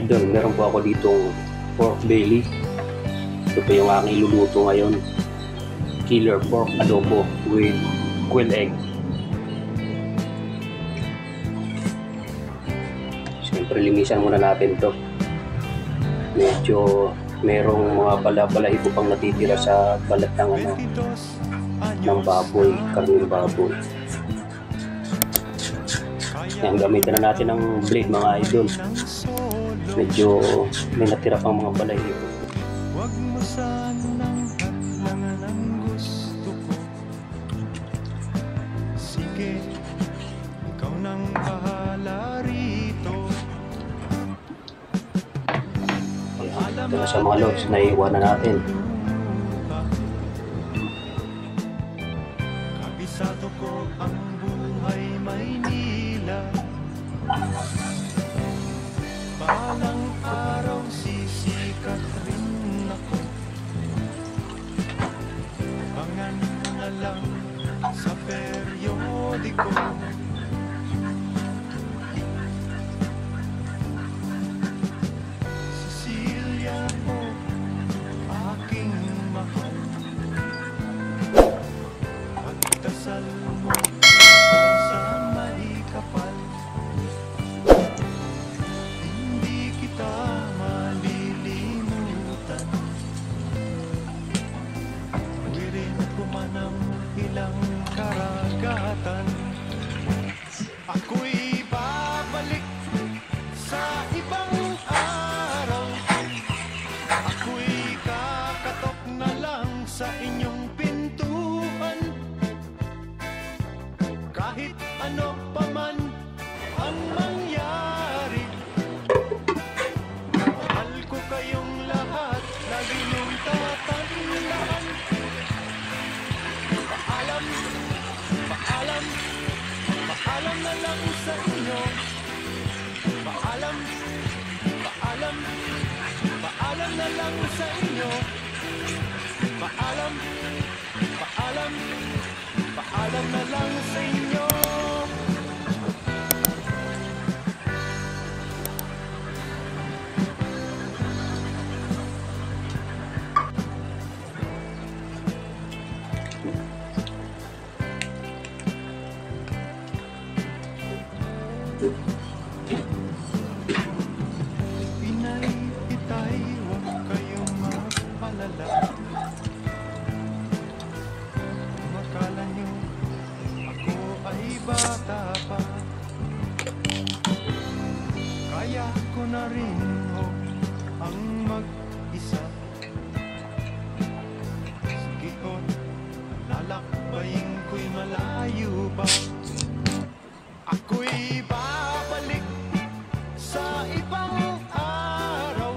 idol, meron po ako ditong pork belly. Ito po yung aking iluluto ngayon. Killer pork adobo with quail egg. Siyempre linisan muna natin to. Medyo merong mga bala-balahibo pang natitira sa balat ng baboy, karning baboy. Yan, gamitin na natin ng blade mga idol. Medyo may natira pang mga balahibo. Wag mo sanang hadlangan ang gusto ko. Sige, ikaw nang bahala rito. Ito na sa mga loads na iiwanan natin. Kabisado ko ang buhay Maynila. Balang araw sisikat rin ako. Abangan mo na lang sa periodiko. Cecilia mo, aking mahal. Pagdasal mo sa may kapal. Hindi kita malilimutan. Tawirin ko man ang ilang karagatan. Ako'y babalik sa ibang araw. Ako'y kakatok na lang sa inyong pintuan. Kahit ano pa man ang mangyari, mahal ko kayong lahat, lagi niyong tatandaan. Paalam, paalam, paalam na lang sa inyo. Paalam, paalam, paalam na lang sa inyo. Paalam, paalam, paalam na lang sa inyo. Pinay, itay, huwag kayong magpalala. Makala nyo, ako ay bata pa. Kaya ko na rin ho ang mag-isa. Sige ho, lalakbayin ko'y malayo pa. Ako'y babalik sa ibang araw.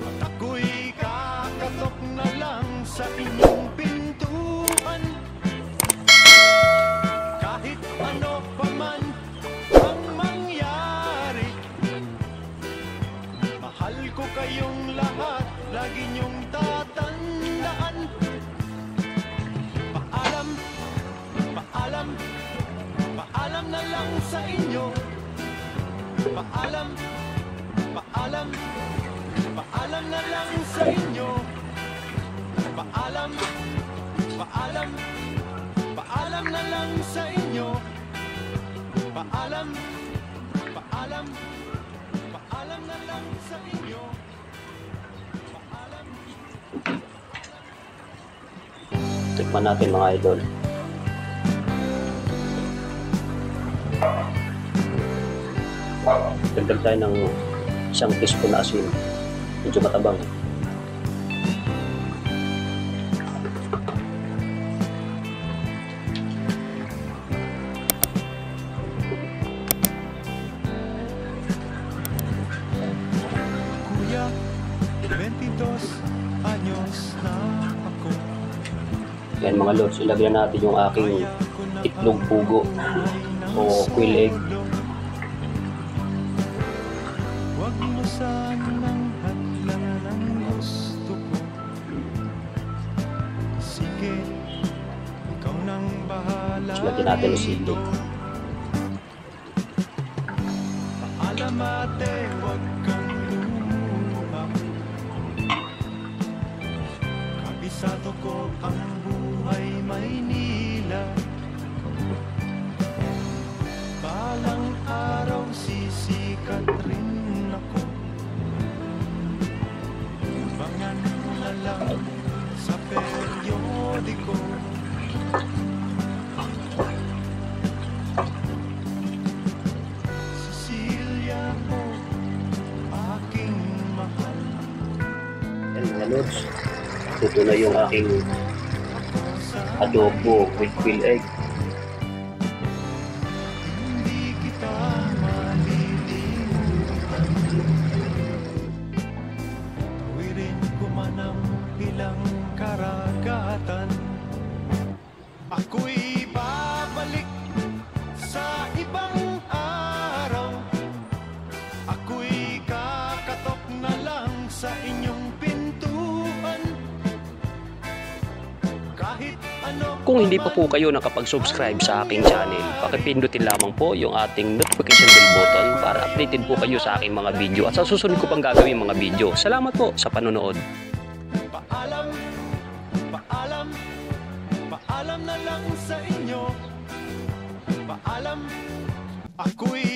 At ako'y kakatok na lang sa inyong pintuan. Kahit ano pa man ang mangyari, mahal ko kayong lahat, lagi niyong tatandaan. Paalam, paalam, paalam na lang sa inyo. Paalam, paalam, paalam na lang sa inyo. Paalam, paalam, paalam na lang sa inyo. Paalam, paalam, paalam na lang sa inyo. Paalam. Tikman natin mga idol. Dagdag tayo ng isang teaspoon na asin. Medyo matabang. Kuya, 22 anyos na ako. Yan mga lods, ilagyan natin yung aking itlog pugo o quail egg. Wag mo sanang hadlangan ang gusto ko. Sige, ikaw nang bahala. Lagyan natin ng sili. Paalam ate, wag kang ko ang buhay Maynila. Balang araw sisikat rin ako. Bangan na lang sa periodiko. Cecilia mo, aking mahal. Yan mga lods. Ito na yung aking adobo with quail egg. Hindi kita malilimutan. Tawirin ko man ang ilang karagatan. Ako'y babalik sa ibang araw. Ako'y kakatok na lang sa inyong pintuan. Kahit ano. Kung hindi pa po kayo nakapag-subscribe sa aking channel, pakipindutin lamang po yung ating notification bell button para updated po kayo sa aking mga video at sa susunod ko pang gagawin mga video. Salamat po sa panonood. Paalam, paalam, paalam na lang sa inyo. Paalam, ako'y